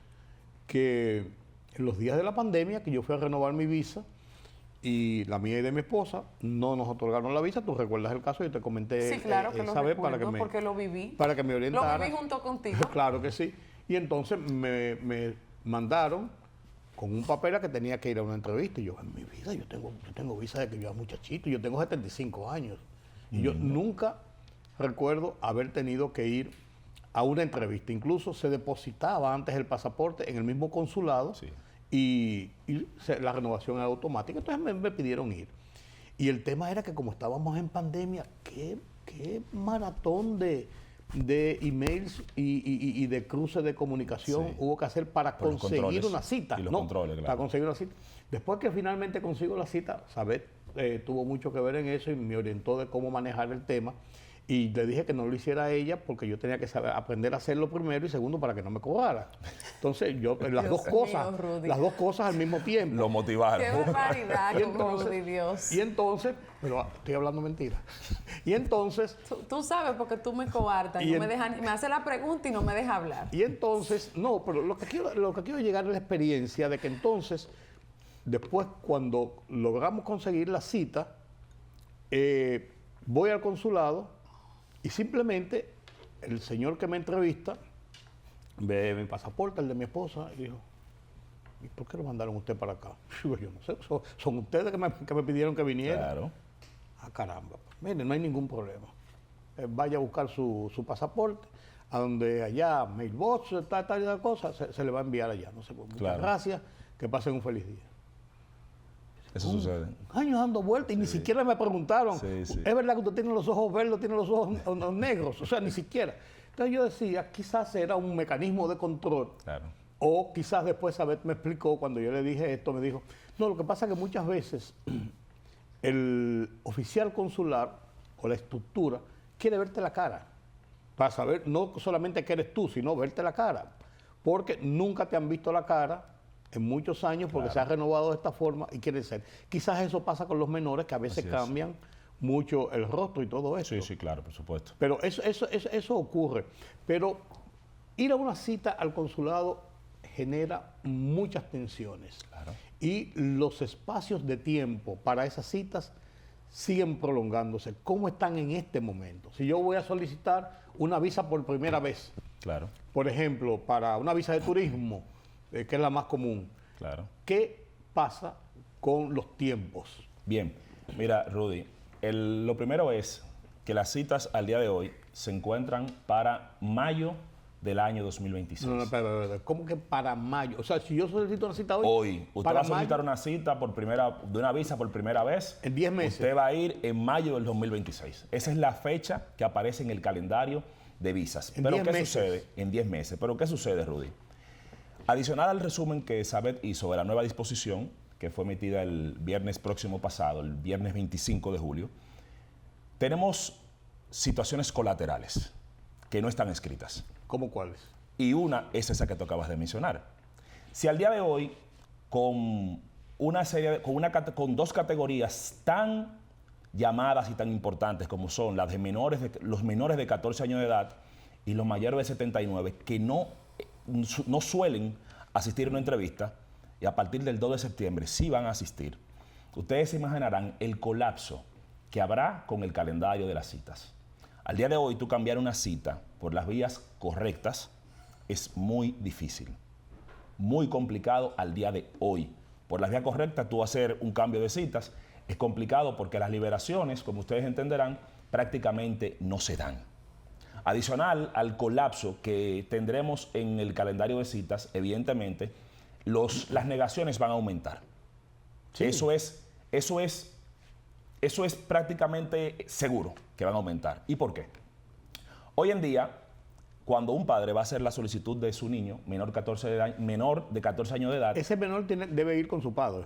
Speaker 1: que en los días de la pandemia, que yo fui a renovar mi visa, y la mía y de mi esposa no nos otorgaron la visa. Tú recuerdas el caso, yo te comenté.
Speaker 8: Sí, claro que lo recuerdo, porque lo viví.
Speaker 1: Para que me orientara.
Speaker 8: Lo viví junto contigo.
Speaker 1: Claro que sí. Y entonces me mandaron con un papel a que tenía que ir a una entrevista. Y yo, en mi vida, yo tengo visa de que yo era muchachito, yo tengo 75 años. Y yo nunca recuerdo haber tenido que ir a una entrevista. Incluso se depositaba antes el pasaporte en el mismo consulado. Sí. Y la renovación era automática. Entonces me pidieron ir. Y el tema era que como estábamos en pandemia, qué maratón de emails y de cruces de comunicación hubo que hacer para conseguir una cita.
Speaker 9: Y los controles, claro.
Speaker 1: Para conseguir una cita. Después que finalmente consigo la cita, Sabet tuvo mucho que ver en eso y me orientó de cómo manejar el tema. Y le dije que no lo hiciera a ella porque yo tenía que aprender a hacerlo primero y segundo para que no me cobrara. Entonces yo, las dos cosas al mismo tiempo.
Speaker 9: Lo motivaron.
Speaker 8: Qué barbaridad, Rudy, Dios.
Speaker 1: Y entonces, pero estoy hablando mentira. Y entonces...
Speaker 8: Tú sabes porque tú me coartas, me hace la pregunta y no me deja hablar.
Speaker 1: Y entonces, no, pero lo que quiero llegar es la experiencia de que entonces, después cuando logramos conseguir la cita, voy al consulado. Y simplemente el señor que me entrevista ve mi pasaporte, el de mi esposa, y dijo, ¿y por qué lo mandaron usted para acá? Yo no sé, son ustedes que me pidieron que viniera.
Speaker 9: Claro.
Speaker 1: Ah, caramba. Miren, no hay ningún problema. Vaya a buscar su pasaporte, a donde allá, mailbox, tal cosa, se le va a enviar allá. No sé, pues, muchas gracias, que pasen un feliz día.
Speaker 9: Eso sucede.
Speaker 1: Años dando vueltas y ni siquiera me preguntaron, ¿es verdad que usted tiene los ojos verdes o tiene los ojos negros? O sea, ni siquiera. Entonces yo decía, quizás era un mecanismo de control.
Speaker 9: Claro.
Speaker 1: O quizás después Sabet me explicó, cuando yo le dije esto, me dijo, no, lo que pasa es que muchas veces el oficial consular o la estructura quiere verte la cara, para saber no solamente que eres tú, sino verte la cara, porque nunca te han visto la cara en muchos años porque se ha renovado de esta forma y quiere ser. Quizás eso pasa con los menores que a veces cambian mucho el rostro y todo eso.
Speaker 9: Sí, claro, por supuesto.
Speaker 1: Pero eso ocurre. Pero ir a una cita al consulado genera muchas tensiones.
Speaker 9: Claro.
Speaker 1: Y los espacios de tiempo para esas citas siguen prolongándose. ¿Cómo están en este momento? Si yo voy a solicitar una visa por primera vez,
Speaker 9: Claro,
Speaker 1: por ejemplo, para una visa de turismo, que es la más común,
Speaker 9: claro.
Speaker 1: ¿qué pasa con los tiempos?
Speaker 9: Bien, mira, Rudy, lo primero es que las citas al día de hoy se encuentran para mayo del año 2026.
Speaker 1: No, espera. ¿Cómo que para mayo? O sea, si yo solicito una cita hoy,
Speaker 9: Hoy, usted
Speaker 1: para
Speaker 9: va a solicitar
Speaker 1: mayo,
Speaker 9: una cita de una visa por primera vez.
Speaker 1: en 10 meses.
Speaker 9: Usted va a ir en mayo del 2026. Esa es la fecha que aparece en el calendario de visas.
Speaker 1: En
Speaker 9: Pero
Speaker 1: 10
Speaker 9: ¿qué
Speaker 1: meses.
Speaker 9: sucede? En 10 meses. Pero ¿qué sucede, Rudy? Adicional al resumen que Sabet hizo de la nueva disposición, que fue emitida el viernes próximo pasado, el viernes 25 de julio, tenemos situaciones colaterales que no están escritas.
Speaker 1: ¿Cómo cuáles?
Speaker 9: Y una es esa que tú acabas de mencionar. Si al día de hoy, con con dos categorías tan llamadas y tan importantes como son las de los menores de 14 años de edad y los mayores de 79, que no suelen asistir a una entrevista, y a partir del 2 de septiembre sí van a asistir, ustedes se imaginarán el colapso que habrá con el calendario de las citas. Al día de hoy, tú cambiar una cita por las vías correctas es muy difícil, muy complicado al día de hoy. Por las vías correctas, tú hacer un cambio de citas es complicado porque las liberaciones, como ustedes entenderán, prácticamente no se dan. Adicional al colapso que tendremos en el calendario de citas, evidentemente, las negaciones van a aumentar. Sí. Eso es prácticamente seguro que van a aumentar. ¿Y por qué? Hoy en día, cuando un padre va a hacer la solicitud de su niño, menor de 14 años de edad...
Speaker 1: Ese menor debe ir con su padre.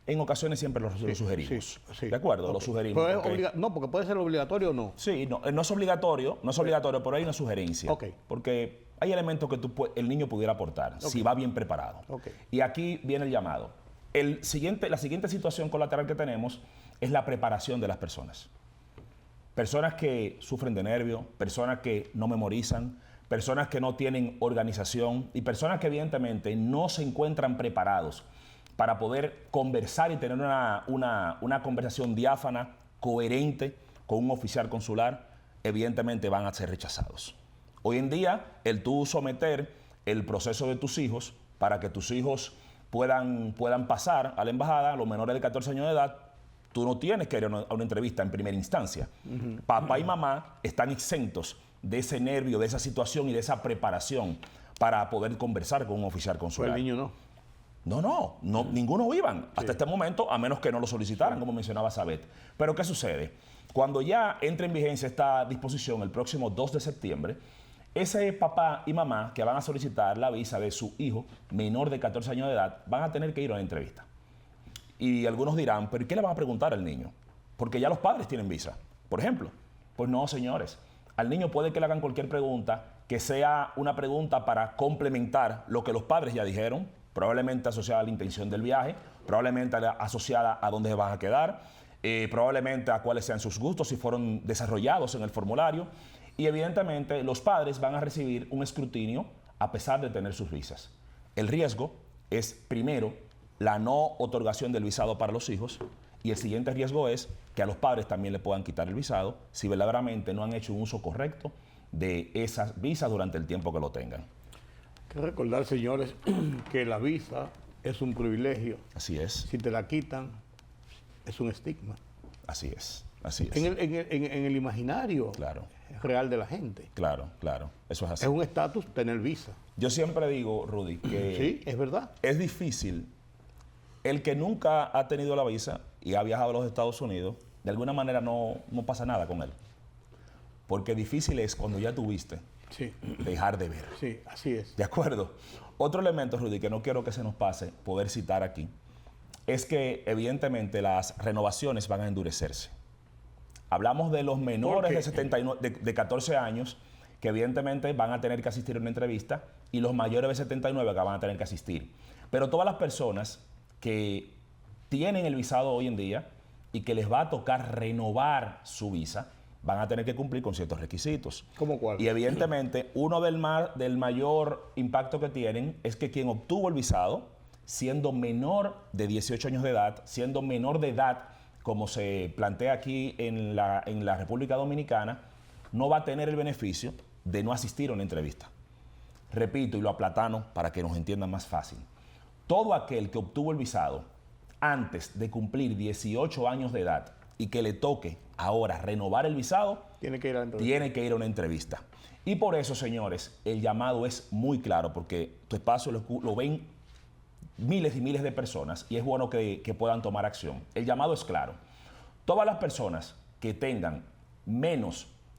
Speaker 9: En ocasiones siempre lo sugerimos.
Speaker 1: Sí.
Speaker 9: ¿De acuerdo?
Speaker 1: Okay.
Speaker 9: Lo sugerimos.
Speaker 1: Pero no, porque puede ser obligatorio o no.
Speaker 9: Sí, no es obligatorio, pero hay una sugerencia.
Speaker 1: Okay.
Speaker 9: Porque hay elementos que el niño pudiera aportar, si va bien preparado.
Speaker 1: Okay.
Speaker 9: Y aquí viene el llamado. La siguiente situación colateral que tenemos es la preparación de las personas. Personas que sufren de nervios, personas que no memorizan, personas que no tienen organización y personas que evidentemente no se encuentran preparados para poder conversar y tener una conversación diáfana, coherente con un oficial consular, evidentemente van a ser rechazados. Hoy en día, el tú someter el proceso de tus hijos para que tus hijos puedan pasar a la embajada, los menores de 14 años de edad, tú no tienes que ir a una entrevista en primera instancia. Papá y mamá están exentos de ese nervio, de esa situación y de esa preparación para poder conversar con un oficial consular.
Speaker 1: Pues el niño no.
Speaker 9: No, ninguno iban hasta este momento, a menos que no lo solicitaran, como mencionaba Sabet. Pero ¿qué sucede? Cuando ya entre en vigencia esta disposición el próximo 2 de septiembre, ese papá y mamá que van a solicitar la visa de su hijo menor de 14 años de edad van a tener que ir a una entrevista. Y algunos dirán, ¿pero qué le van a preguntar al niño? Porque ya los padres tienen visa, por ejemplo. Pues no, señores. Al niño puede que le hagan cualquier pregunta que sea una pregunta para complementar lo que los padres ya dijeron, probablemente asociada a la intención del viaje, probablemente asociada a dónde se van a quedar, probablemente a cuáles sean sus gustos, si fueron desarrollados en el formulario. Y evidentemente los padres van a recibir un escrutinio a pesar de tener sus visas. El riesgo es, primero, la no otorgación del visado para los hijos, y el siguiente riesgo es que a los padres también le puedan quitar el visado si verdaderamente no han hecho un uso correcto de esas visas durante el tiempo que lo tengan.
Speaker 1: Hay que recordar, señores, que la visa es un privilegio.
Speaker 9: Así es.
Speaker 1: Si te la quitan, es un estigma.
Speaker 9: Así es. Así es.
Speaker 1: En el imaginario
Speaker 9: Claro.
Speaker 1: real de la gente.
Speaker 9: Claro. Eso es así.
Speaker 1: Es un estatus tener visa.
Speaker 9: Yo siempre digo, Rudy, que
Speaker 1: sí, es verdad.
Speaker 9: es difícil. El que nunca ha tenido la visa y ha viajado a los Estados Unidos, de alguna manera no pasa nada con él. Porque difícil es cuando ya tuviste dejar de ver.
Speaker 1: Sí, así es.
Speaker 9: ¿De acuerdo? Otro elemento, Rudy, que no quiero que se nos pase poder citar aquí, es que evidentemente las renovaciones van a endurecerse. Hablamos de los menores de 14 años que evidentemente van a tener que asistir a una entrevista y los mayores de 79 que van a tener que asistir. Pero todas las personas que tienen el visado hoy en día y que les va a tocar renovar su visa, van a tener que cumplir con ciertos requisitos.
Speaker 1: ¿Cómo cuál?
Speaker 9: Y evidentemente uno del mayor impacto que tienen es que quien obtuvo el visado, siendo menor de 18 años de edad, siendo menor de edad como se plantea aquí en la República Dominicana, no va a tener el beneficio de no asistir a una entrevista. Repito y lo aplatano para que nos entiendan más fácil. Todo aquel que obtuvo el visado antes de cumplir 18 años de edad y que le toque ahora renovar el visado, tiene que ir a una entrevista. Y por eso, señores, el llamado es muy claro, porque tu espacio lo ven miles y miles de personas y es bueno que puedan tomar acción. El llamado es claro. Todas las personas que tengan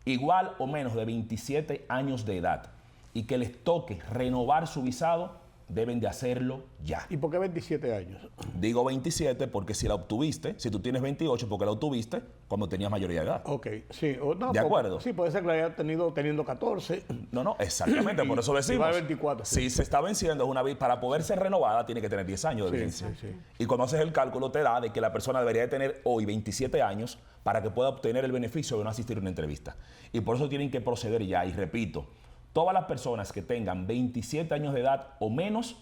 Speaker 9: igual o menos de 27 años de edad y que les toque renovar su visado, deben de hacerlo ya.
Speaker 1: ¿Y por qué 27 años?
Speaker 9: Digo 27 porque si la obtuviste, si tú tienes 28, porque la obtuviste cuando tenías mayoría de edad.
Speaker 1: Ok, sí. No,
Speaker 9: ¿De acuerdo?
Speaker 1: Sí, puede ser que la haya teniendo 14.
Speaker 9: No, exactamente, por eso decimos.
Speaker 1: Y va a 24.
Speaker 9: Si se está venciendo, para poder ser renovada, tiene que tener 10 años de vigencia.
Speaker 1: Sí.
Speaker 9: Y cuando haces el cálculo, te da de que la persona debería de tener hoy 27 años para que pueda obtener el beneficio de no asistir a una entrevista. Y por eso tienen que proceder ya. Y repito, todas las personas que tengan 27 años de edad o menos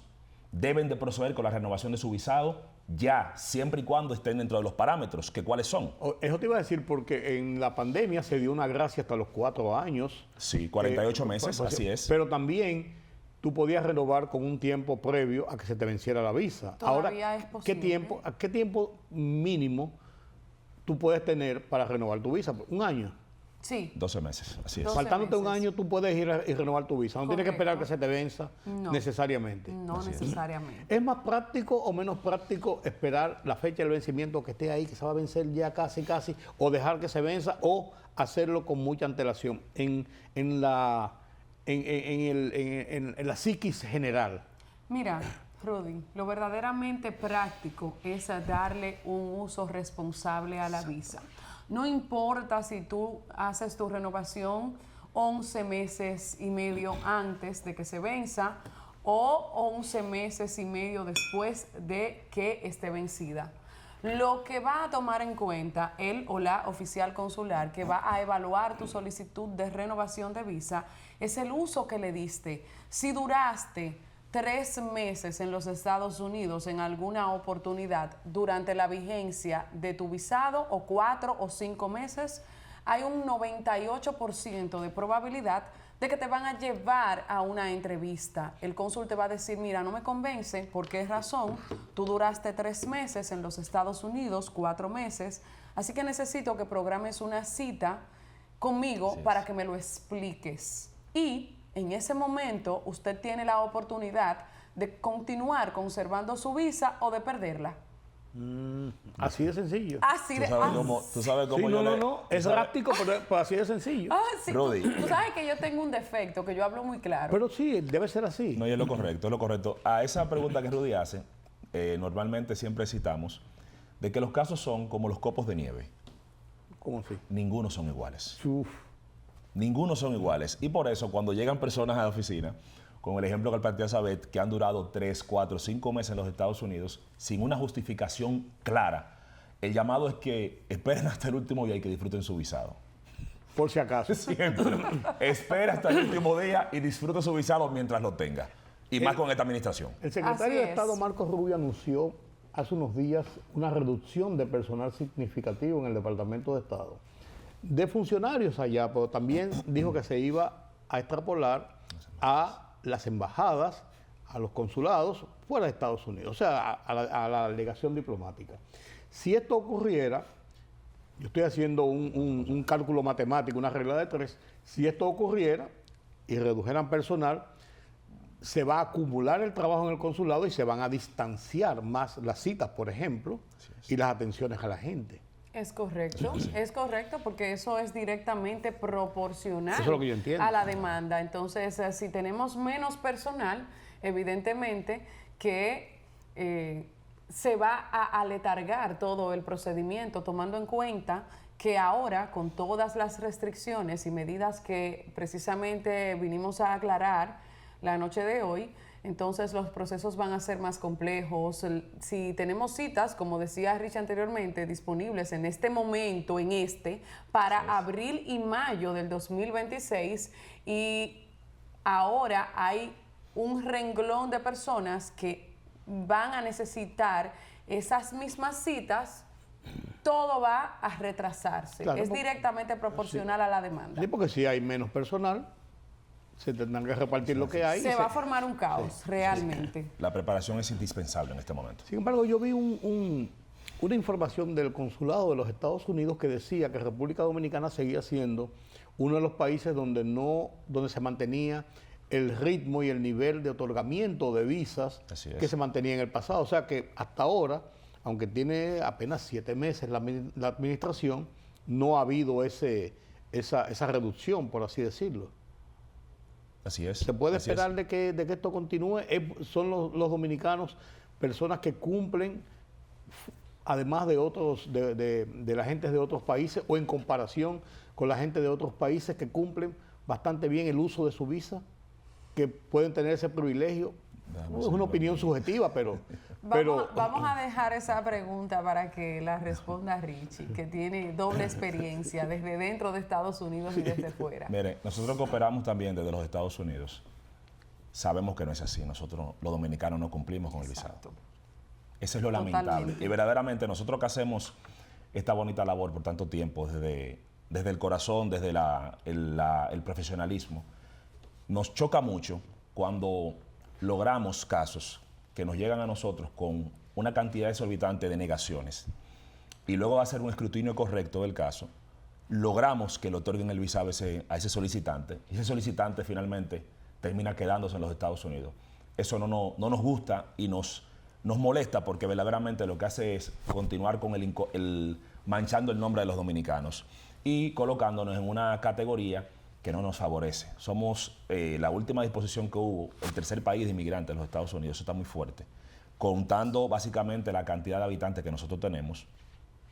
Speaker 9: deben de proceder con la renovación de su visado ya, siempre y cuando estén dentro de los parámetros. ¿Cuáles son?
Speaker 1: Eso te iba a decir porque en la pandemia se dio una gracia hasta los 4 años.
Speaker 9: Sí, 48 meses, así es.
Speaker 1: Pero también tú podías renovar con un tiempo previo a que se te venciera la visa.
Speaker 8: Todavía
Speaker 1: Ahora,
Speaker 8: es posible.
Speaker 1: ¿qué tiempo mínimo tú puedes tener para renovar tu visa? ¿Un año?
Speaker 8: Sí.
Speaker 9: 12 meses, así es.
Speaker 8: 12
Speaker 1: Faltándote un
Speaker 8: meses.
Speaker 1: año, tú puedes ir y renovar tu visa. No tienes que esperar que se te venza
Speaker 8: No.
Speaker 1: necesariamente.
Speaker 8: No necesariamente.
Speaker 1: ¿Es más práctico o menos práctico esperar la fecha del vencimiento que esté ahí, que se va a vencer ya casi, o dejar que se venza, o hacerlo con mucha antelación en la psiquis general?
Speaker 8: Mira, Rudy, lo verdaderamente práctico es darle un uso responsable a la visa. No importa si tú haces tu renovación 11 meses y medio antes de que se venza o 11 meses y medio después de que esté vencida. Lo que va a tomar en cuenta el o la oficial consular que va a evaluar tu solicitud de renovación de visa es el uso que le diste. Si duraste 3 meses en los Estados Unidos en alguna oportunidad durante la vigencia de tu visado, o 4 o 5 meses, hay un 98% de probabilidad de que te van a llevar a una entrevista. El cónsul te va a decir, mira, no me convence, ¿por qué razón? Tú duraste 3 meses en los Estados Unidos, 4 meses, así que necesito que programes una cita conmigo para que me lo expliques. Y en ese momento usted tiene la oportunidad de continuar conservando su visa o de perderla.
Speaker 1: Así de sencillo.
Speaker 8: Así de
Speaker 9: ¿Tú sabes cómo
Speaker 1: Sí,
Speaker 9: yo
Speaker 1: no. Es práctico, pero así de sencillo.
Speaker 8: sí.
Speaker 9: Rudy.
Speaker 8: Tú sabes que yo tengo un defecto, que yo hablo muy claro.
Speaker 1: Pero sí, debe ser así.
Speaker 9: No, y es lo correcto, es lo correcto. A esa pregunta que Rudy hace, normalmente siempre citamos de que los casos son como los copos de nieve.
Speaker 1: ¿Cómo así?
Speaker 9: Ninguno son iguales.
Speaker 1: Uf.
Speaker 9: Ninguno son iguales. Y por eso, cuando llegan personas a la oficina, con el ejemplo que plantea Sabet, que han durado 3, 4, 5 meses en los Estados Unidos, sin una justificación clara, el llamado es que esperen hasta el último día y que disfruten su visado.
Speaker 1: Por si acaso.
Speaker 9: Siempre. Espera hasta el último día y disfrute su visado mientras lo tenga. Y más con esta administración.
Speaker 1: El secretario
Speaker 8: Así
Speaker 1: de
Speaker 8: es.
Speaker 1: Estado, Marco Rubio, anunció hace unos días una reducción de personal significativo en el Departamento de Estado. De funcionarios allá, pero también dijo que se iba a extrapolar a las embajadas, a los consulados fuera de Estados Unidos, o sea, a la delegación diplomática. Si esto ocurriera, yo estoy haciendo un cálculo matemático, una regla de 3, si esto ocurriera y redujeran personal, se va a acumular el trabajo en el consulado y se van a distanciar más las citas, por ejemplo, y las atenciones a la gente.
Speaker 8: Es correcto, es correcto, porque eso es directamente proporcional
Speaker 1: Eso es lo que yo entiendo.
Speaker 8: a la demanda. Entonces, si tenemos menos personal, evidentemente que se va a aletargar todo el procedimiento, tomando en cuenta que ahora, con todas las restricciones y medidas que precisamente vinimos a aclarar la noche de hoy, entonces los procesos van a ser más complejos. Si tenemos citas, como decía Rich anteriormente, disponibles en este momento, para abril y mayo del 2026, y ahora hay un renglón de personas que van a necesitar esas mismas citas todo va a retrasarse.
Speaker 1: Claro,
Speaker 8: es directamente proporcional a la demanda.
Speaker 1: Sí, porque si hay menos personal, se tendrán que repartir lo que hay.
Speaker 8: Se va a formar un caos, realmente.
Speaker 9: La preparación es indispensable en este momento.
Speaker 1: Sin embargo, yo vi una información del consulado de los Estados Unidos que decía que República Dominicana seguía siendo uno de los países donde se mantenía el ritmo y el nivel de otorgamiento de visas que se mantenía en el pasado. O sea que hasta ahora, aunque tiene apenas 7 meses la administración, no ha habido esa reducción, por así decirlo.
Speaker 9: Así es.
Speaker 1: ¿Se puede esperar de que esto continúe? ¿Son los dominicanos personas que cumplen, además de otros, de la gente de otros países, o en comparación con la gente de otros países que cumplen bastante bien el uso de su visa, que pueden tener ese privilegio? Es una opinión subjetiva, pero
Speaker 8: Vamos a dejar esa pregunta para que la responda Richie, que tiene doble experiencia desde dentro de Estados Unidos y desde fuera.
Speaker 9: Mire, nosotros que operamos también desde los Estados Unidos, sabemos que no es así. Nosotros, los dominicanos, no cumplimos con el visado. Eso es lo lamentable. Y verdaderamente nosotros que hacemos esta bonita labor por tanto tiempo, desde el corazón, desde el profesionalismo, nos choca mucho cuando logramos casos que nos llegan a nosotros con una cantidad exorbitante de negaciones y luego de hacer un escrutinio correcto del caso, logramos que le otorguen el visado a ese solicitante, y ese solicitante finalmente termina quedándose en los Estados Unidos. Eso no nos gusta y nos molesta, porque verdaderamente lo que hace es continuar con manchando el nombre de los dominicanos y colocándonos en una categoría que no nos favorece. Somos la última disposición que hubo, el tercer país de inmigrantes en los Estados Unidos. Eso está muy fuerte. Contando básicamente la cantidad de habitantes que nosotros tenemos,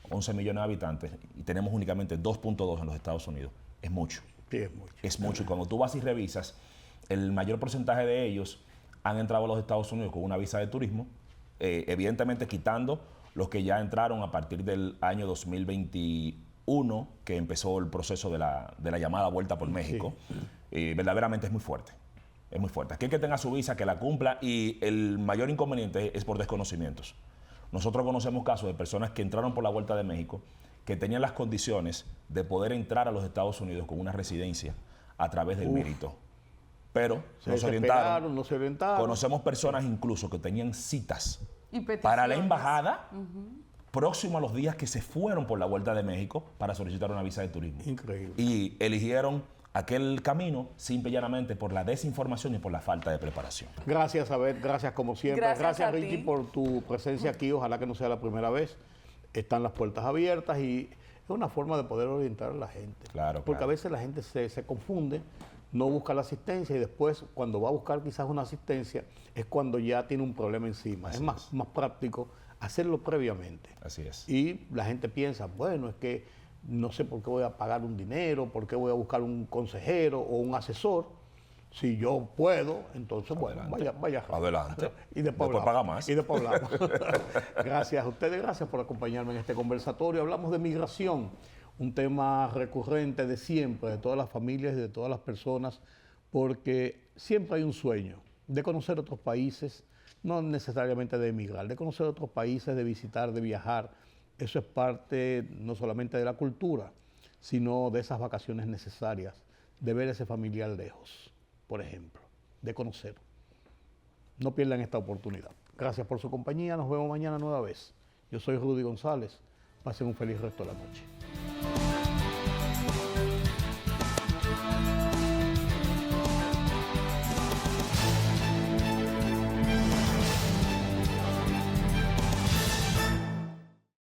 Speaker 9: 11 millones de habitantes, y tenemos únicamente 2.2 en los Estados Unidos. Es mucho.
Speaker 1: Sí, es mucho.
Speaker 9: Es mucho. Y cuando tú vas y revisas, el mayor porcentaje de ellos han entrado a los Estados Unidos con una visa de turismo, evidentemente quitando los que ya entraron a partir del año 2021, que empezó el proceso de la llamada vuelta por México. Verdaderamente es muy fuerte. Es muy fuerte. Aquel que tenga su visa, que la cumpla, y el mayor inconveniente es por desconocimientos. Nosotros conocemos casos de personas que entraron por la vuelta de México, que tenían las condiciones de poder entrar a los Estados Unidos con una residencia a través del mérito. Pero no se orientaron.
Speaker 1: No se orientaron.
Speaker 9: Conocemos personas incluso que tenían citas para la embajada próximo a los días que se fueron por la vuelta de México para solicitar una visa de turismo.
Speaker 1: Increíble.
Speaker 9: Y eligieron aquel camino simple y llanamente por la desinformación y por la falta de preparación.
Speaker 1: Gracias, Abel. Gracias como siempre.
Speaker 8: Gracias
Speaker 1: Richie, por tu presencia aquí. Ojalá que no sea la primera vez. Están las puertas abiertas y es una forma de poder orientar a la gente.
Speaker 9: Claro,
Speaker 1: porque a veces la gente se confunde, no busca la asistencia y después cuando va a buscar quizás una asistencia es cuando ya tiene un problema encima. Es más práctico hacerlo previamente.
Speaker 9: Así es.
Speaker 1: Y la gente piensa, bueno, es que no sé por qué voy a pagar un dinero, por qué voy a buscar un consejero o un asesor. Si yo puedo, entonces,
Speaker 9: adelante.
Speaker 1: bueno, vaya.
Speaker 9: Adelante.
Speaker 1: Y después
Speaker 9: paga más.
Speaker 1: Y después hablamos. Gracias a ustedes, gracias por acompañarme en este conversatorio. Hablamos de migración, un tema recurrente de siempre, de todas las familias y de todas las personas, porque siempre hay un sueño de conocer otros países, no necesariamente de emigrar, de conocer otros países, de visitar, de viajar. Eso es parte no solamente de la cultura, sino de esas vacaciones necesarias, de ver a ese familiar lejos, por ejemplo, de conocer. No pierdan esta oportunidad. Gracias por su compañía, nos vemos mañana nueva vez. Yo soy Rudy González. Pasen un feliz resto de la noche.